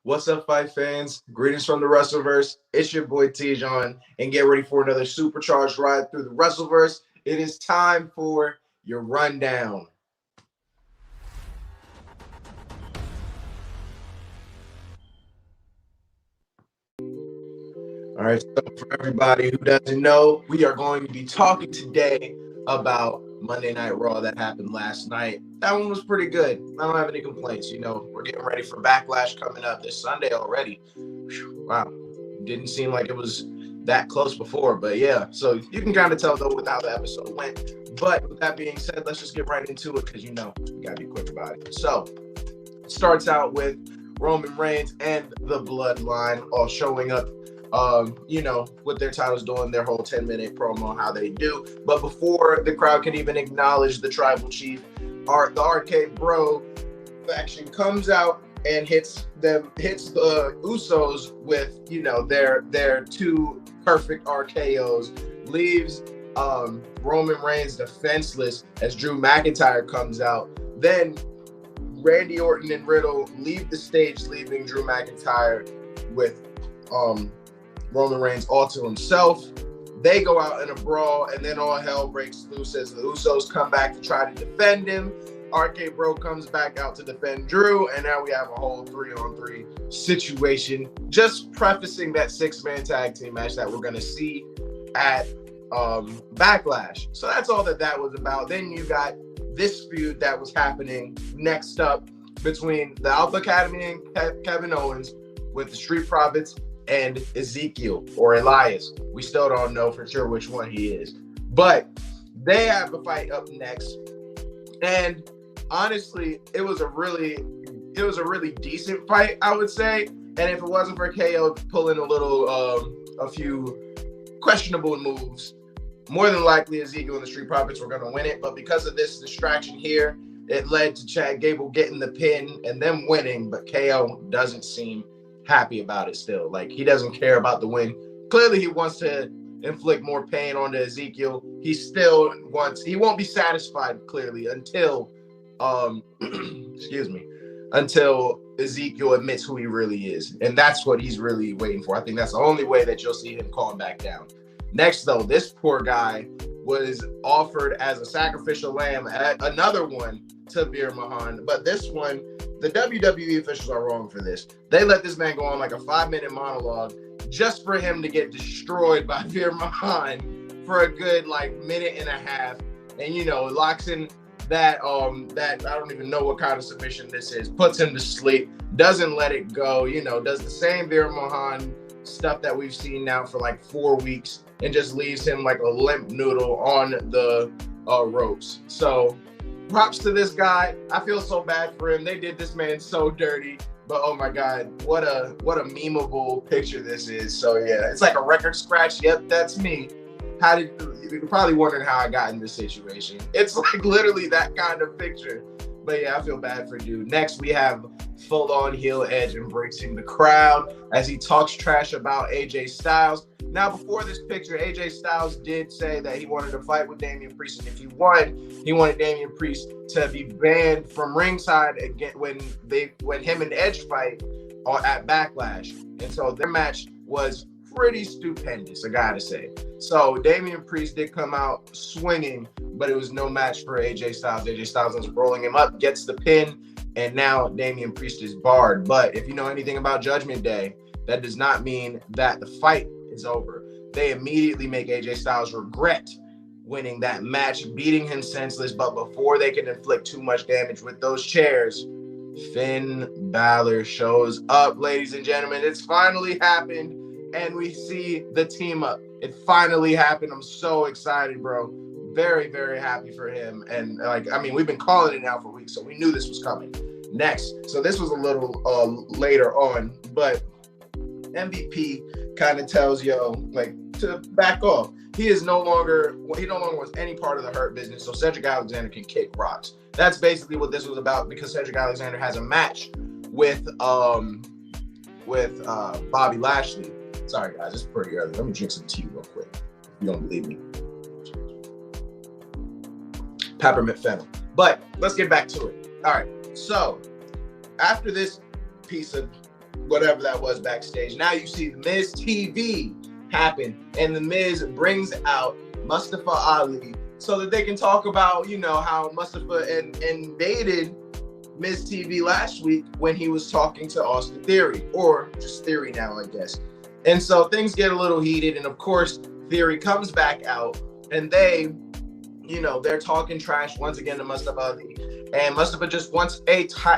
What's up, Fight fans? Greetings from the Wrestleverse. It's your boy Tijon, and get ready for another supercharged ride through the Wrestleverse. It is time for your rundown. All right, so for everybody who doesn't know, we are going to be talking today about Monday Night Raw that happened last night. That one was pretty good. I don't have any complaints. You know, we're getting ready for Backlash coming up this Sunday already. Wow. Didn't seem like it was that close before, but yeah. So you can kind of tell, though, with how the episode went. But with that being said, let's just get right into it because, you know, we got to be quick about it. So it starts out with Roman Reigns and the Bloodline all showing up, you know, with their titles doing their whole 10-minute promo, how they do. But before the crowd can even acknowledge the tribal chief, the Arcade Bro faction comes out and hits the Usos with, you know, their two perfect RKOs, leaves Roman Reigns defenseless as Drew McIntyre comes out. Then Randy Orton and Riddle leave the stage, leaving Drew McIntyre with Roman Reigns all to himself. They go out in a brawl, and then all hell breaks loose as the Usos come back to try to defend him. RK Bro comes back out to defend Drew, and now we have a whole 3-on-3 situation. Just prefacing that 6-man tag team match that we're going to see at Backlash. So that's all that was about. Then you got this feud that was happening next up between the Alpha Academy and Kevin Owens with the Street Profits and Ezekiel or Elias. We still don't know for sure which one he is, but they have a fight up next. And honestly, it was a really decent fight, I would say. And if it wasn't for KO pulling a few questionable moves, more than likely Ezekiel and the Street Profits were going to win it. But because of this distraction here, it led to Chad Gable getting the pin and them winning. But KO doesn't seem happy about it still. Like, he doesn't care about the win. Clearly, he wants to inflict more pain onto Ezekiel. He won't be satisfied, clearly, until until Ezekiel admits who he really is. And that's what he's really waiting for. I think that's the only way that you'll see him calm back down. Next, though, this poor guy was offered as a sacrificial lamb, another one to Veer Mahan. But this one, the WWE officials are wrong for this. They let this man go on like a 5-minute monologue just for him to get destroyed by Veer Mahan for a good minute and a half. And, you know, locks in that I don't even know what kind of submission this is, puts him to sleep, doesn't let it go, you know, does the same Veer Mahan stuff that we've seen now for 4 weeks, and just leaves him like a limp noodle on the ropes. So props to this guy. I feel so bad for him. They did this man so dirty, but oh my God, what a memeable picture this is. So yeah, it's like a record scratch. Yep, that's me. You're probably wondering how I got in this situation. It's like literally that kind of picture. But yeah, I feel bad for dude. Next, we have full-on heel Edge embracing the crowd as he talks trash about AJ Styles. Now, before this picture, AJ Styles did say that he wanted to fight with Damian Priest, and if he won, he wanted Damian Priest to be banned from ringside again when him and Edge fight at Backlash. And so their match was pretty stupendous, I gotta say. So Damian Priest did come out swinging, but it was no match for AJ Styles. AJ Styles ends up rolling him up, gets the pin, and now Damian Priest is barred. But if you know anything about Judgment Day, that does not mean that the fight is over. They immediately make AJ Styles regret winning that match, beating him senseless. But before they can inflict too much damage with those chairs, Finn Balor shows up, ladies and gentlemen. It's finally happened, and we see the team up. It finally happened. I'm so excited, bro. Very, very happy for him. And we've been calling it now for weeks, so we knew this was coming. Next, so this was a little later on, but MVP kind of tells to back off. He no longer wants any part of the Hurt Business, so Cedric Alexander can kick rocks. That's basically what this was about, because Cedric Alexander has a match with Bobby Lashley. Sorry guys, it's pretty early. Let me drink some tea real quick. If you don't believe me. Peppermint fennel. But let's get back to it. All right. So after this piece of whatever that was backstage. Now you see the Miz TV happen, and the Miz brings out Mustafa Ali so that they can talk about, you know, how Mustafa invaded Miz TV last week when he was talking to Austin Theory, or just Theory now, I guess. And so things get a little heated, and of course, Theory comes back out, and they, you know, they're talking trash once again to Mustafa Ali, and Mustafa just wants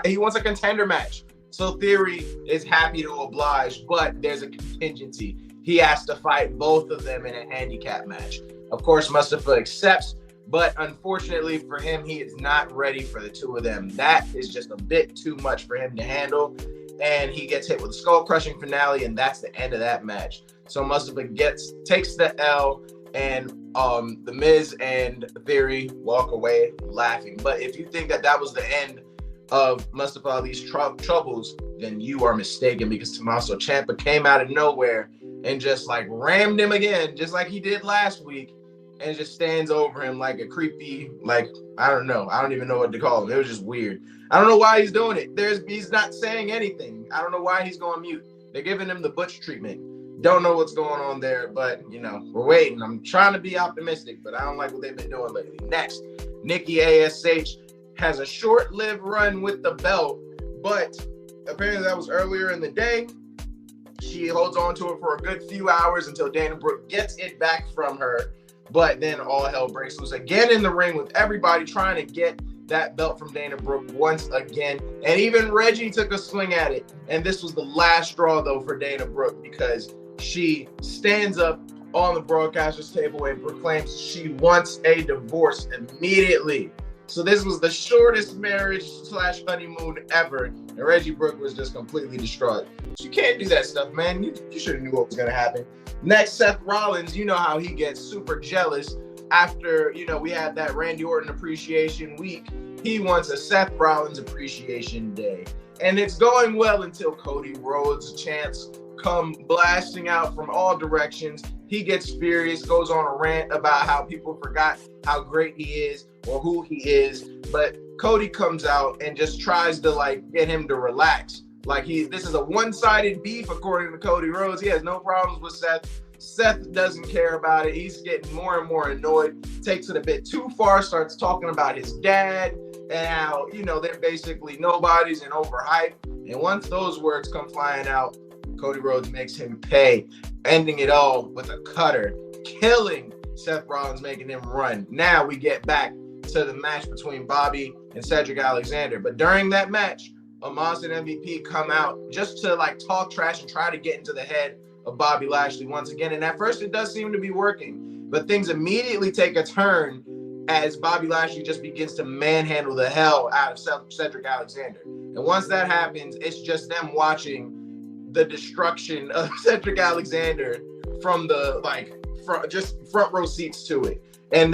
he wants a contender match. So Theory is happy to oblige, but there's a contingency. He has to fight both of them in a handicap match. Of course, Mustafa accepts, but unfortunately for him, he is not ready for the two of them. That is just a bit too much for him to handle, and he gets hit with a skull-crushing finale, and that's the end of that match. So Mustafa takes the L, and the Miz and Theory walk away laughing. But if you think that was the end of Mustafa Ali's troubles, then you are mistaken, because Tommaso Ciampa came out of nowhere and just like rammed him again, just like he did last week, and just stands over him like a creepy, like, I don't know. I don't even know what to call him. It was just weird. I don't know why he's doing it. He's not saying anything. I don't know why he's going mute. They're giving him the Butch treatment. Don't know what's going on there, but, you know, we're waiting. I'm trying to be optimistic, but I don't like what they've been doing lately. Next, Nikki ASH has a short-lived run with the belt, but apparently that was earlier in the day. She holds on to it for a good few hours until Dana Brooke gets it back from her, but then all hell breaks loose again in the ring with everybody trying to get that belt from Dana Brooke once again, and even Reggie took a swing at it, and this was the last straw, though, for Dana Brooke, because she stands up on the broadcaster's table and proclaims she wants a divorce immediately. So this was the shortest marriage / honeymoon ever, and Reggie Brooke was just completely distraught. You can't do that stuff, man. You should have knew what was gonna happen. Next, Seth Rollins, you know how he gets super jealous after, you know, we had that Randy Orton appreciation week. He wants a Seth Rollins appreciation day, and it's going well until Cody Rhodes' chants come blasting out from all directions. He gets furious, goes on a rant about how people forgot how great he is or who he is, but Cody comes out and just tries to like get him to relax. Like this is a one-sided beef, according to Cody Rhodes. He has no problems with Seth. Seth doesn't care about it. He's getting more and more annoyed, takes it a bit too far, starts talking about his dad and how, you know, they're basically nobodies and overhyped. And once those words come flying out, Cody Rhodes makes him pay, ending it all with a cutter, killing Seth Rollins, making him run. Now we get back to the match between Bobby and Cedric Alexander. But during that match, Omos and MVP come out just to like talk trash and try to get into the head of Bobby Lashley once again. And at first it does seem to be working, but things immediately take a turn as Bobby Lashley just begins to manhandle the hell out of Cedric Alexander. And once that happens, it's just them watching the destruction of Cedric Alexander from the front row seats to it. And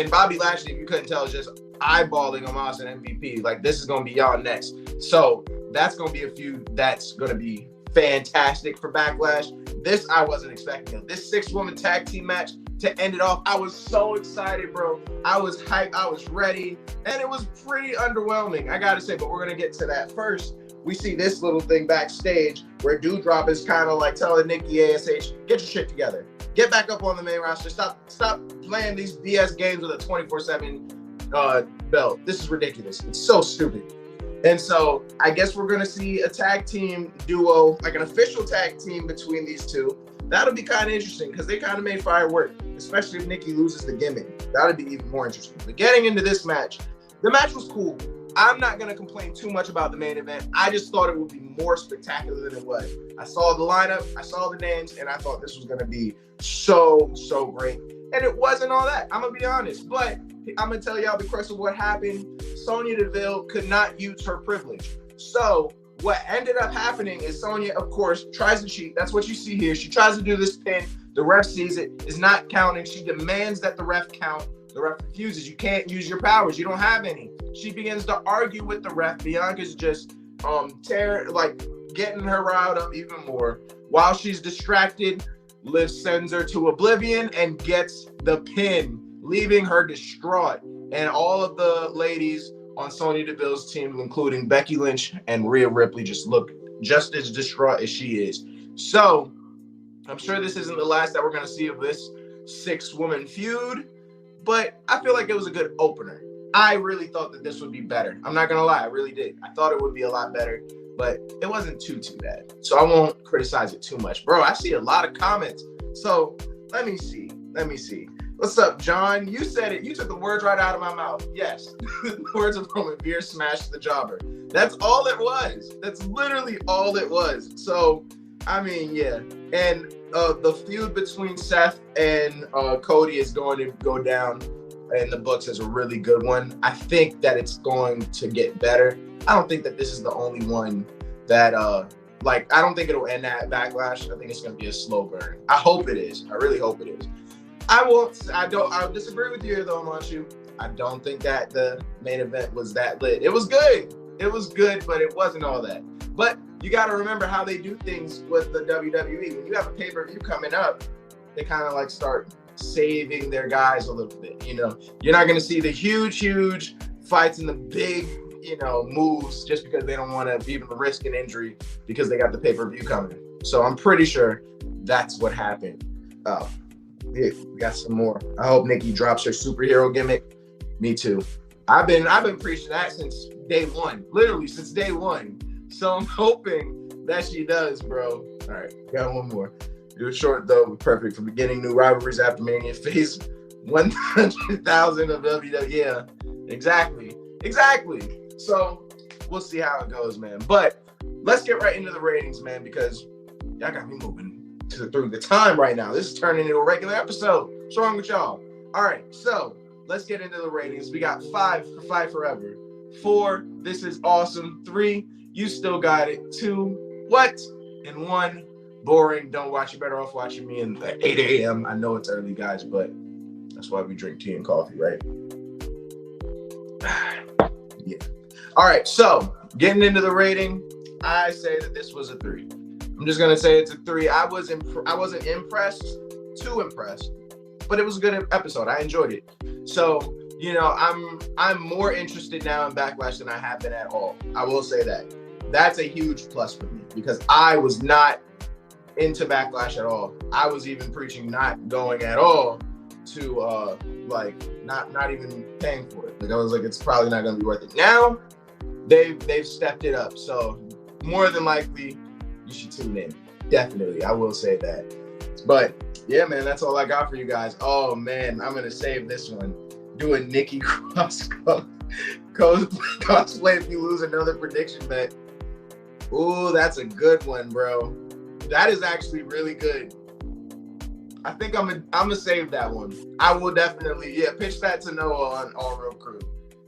Bobby Lashley, if you couldn't tell, is just eyeballing Omos and MVP. Like, this is going to be y'all next. So that's going to be a feud that's going to be fantastic for Backlash. This I wasn't expecting. This 6-woman tag team match to end it off, I was so excited, bro. I was hyped. I was ready. And it was pretty underwhelming, I got to say. But we're going to get to that first. We see this little thing backstage where Doudrop is kind of like telling Nikki ASH, get your shit together. Get back up on the main roster. Stop playing these BS games with a 24/7 belt. This is ridiculous. It's so stupid. And so I guess we're going to see a tag team duo, like an official tag team between these two. That'll be kind of interesting because they kind of made firework, especially if Nikki loses the gimmick. That'll be even more interesting. But getting into this match, the match was cool. I'm not going to complain too much about the main event. I just thought it would be more spectacular than it was. I saw the lineup, I saw the names, and I thought this was going to be so great. And it wasn't all that. I'm going to be honest. But I'm going to tell y'all the crux of what happened. Sonya Deville could not use her privilege. So what ended up happening is Sonya, of course, tries to cheat. That's what you see here. She tries to do this pin. The ref sees it. It's not counting. She demands that the ref count. The ref refuses. You can't use your powers. You don't have any. She begins to argue with the ref. Bianca's just getting her riled up even more. While she's distracted, Liv sends her to oblivion and gets the pin, leaving her distraught. And all of the ladies on Sonya Deville's team, including Becky Lynch and Rhea Ripley, just look just as distraught as she is. So I'm sure this isn't the last that we're going to see of this 6-woman feud, but I feel like it was a good opener. I really thought that this would be better. I'm not going to lie. I really did. I thought it would be a lot better, but it wasn't too bad. So I won't criticize it too much. Bro, I see a lot of comments. So let me see. What's up, John? You said it. You took the words right out of my mouth. Yes. The words of Roman, Veer smashed the jobber. That's all it was. That's literally all it was. So, I mean, yeah. And the feud between Seth and Cody is going to go down in the books as a really good one. I think that it's going to get better. I don't think that this is the only one that, I don't think it'll end at Backlash. I think it's going to be a slow burn. I hope it is. I really hope it is. I disagree with you though, Manchu. I don't think that the main event was that lit. It was good. It was good, but it wasn't all that. But you got to remember how they do things with the WWE. When you have a pay-per-view coming up, they kind of like start saving their guys a little bit. You know, you're not going to see the huge fights and the big, moves just because they don't want to even risk an injury because they got the pay-per-view coming. So I'm pretty sure that's what happened. Oh, yeah, we got some more. I hope Nikki drops her superhero gimmick. Me too. I've been preaching that since day one, literally since day one. So I'm hoping that she does, bro. All right, got one more. It was short though, perfect for beginning new rivalries after Mania. Phase 100,000 of WWE. Yeah, exactly. So we'll see how it goes, man. But let's get right into the ratings, man, because y'all got me moving through the time right now. This is turning into a regular episode. What's wrong with y'all? All right, so let's get into the ratings. We got 5 for Fight Forever. 4, this is awesome. 3, you still got it. 2, what? And 1, boring. Don't watch. You better off watching me at 8 a.m. I know it's early, guys, but that's why we drink tea and coffee, right? Yeah. All right, so getting into the rating, I say that this was a 3. I'm just gonna say it's a 3. I wasn't too impressed, but it was a good episode. I enjoyed it. So, I'm more interested now in Backlash than I have been at all. I will say that. That's a huge plus for me because I was not into Backlash at all. I was even preaching not going at all to not even paying for it. Like I was like, it's probably not gonna be worth it. Now they've stepped it up. So more than likely you should tune in. Definitely. I will say that. But yeah, man, that's all I got for you guys. Oh man, I'm gonna save this one. Do a Nikki Cross cosplay if you lose another prediction bet. Ooh, that's a good one, bro. That is actually really good. I think I'm gonna save that one. I will definitely, pitch that to Noah on All Real Crew.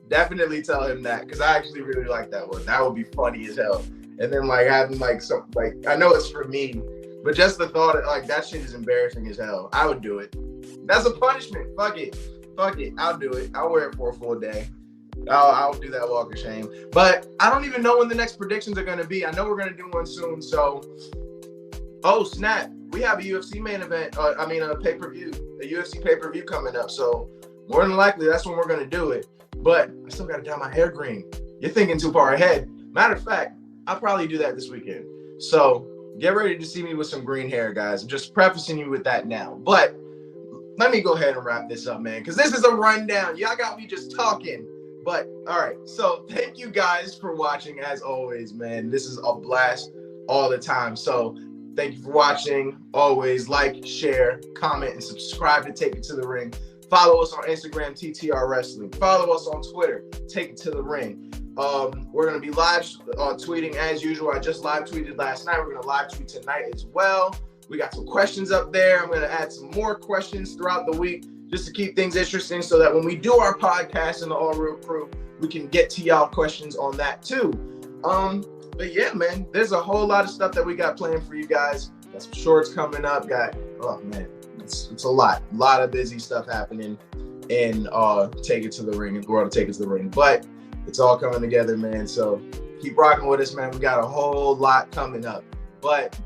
Definitely tell him that because I actually really like that one. That would be funny as hell. And then having some I know it's for me, but just the thought of that shit is embarrassing as hell. I would do it. That's a punishment. Fuck it. I'll do it. I'll wear it for a full day. I'll do that walk of shame. But I don't even know when the next predictions are going to be. I know we're going to do one soon. So, oh snap, we have a UFC main event. A pay-per-view, a UFC pay-per-view coming up. So more than likely, that's when we're going to do it. But I still got to dye my hair green. You're thinking too far ahead. Matter of fact, I'll probably do that this weekend. So get ready to see me with some green hair, guys. I'm just prefacing you with that now. But let me go ahead and wrap this up, man, because this is a rundown. Y'all got me just talking. But all right, so thank you guys for watching as always, man. This is a blast all the time. So thank you for watching. Always like, share, comment, and subscribe to Take It to the Ring. Follow us on Instagram, TTR Wrestling. Follow us on Twitter, Take It to the Ring. We're going to be live tweeting as usual. I just live tweeted last night. We're going to live tweet tonight as well. We got some questions up there. I'm going to add some more questions throughout the week just to keep things interesting so that when we do our podcast in the All Real Crew, we can get to y'all questions on that too. But yeah, man, there's a whole lot of stuff that we got planned for you guys. Got some shorts coming up. It's a lot of busy stuff happening in Take It to the Ring and World of Take It to the Ring. But it's all coming together, man. So keep rocking with us, man. We got a whole lot coming up. But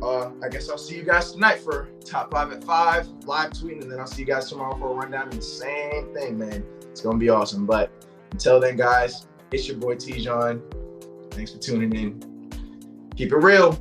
I guess I'll see you guys tonight for Top 5 at 5, live tweeting, and then I'll see you guys tomorrow for a rundown and the same thing, man. It's going to be awesome. But until then, guys, it's your boy T-John. Thanks for tuning in. Keep it real.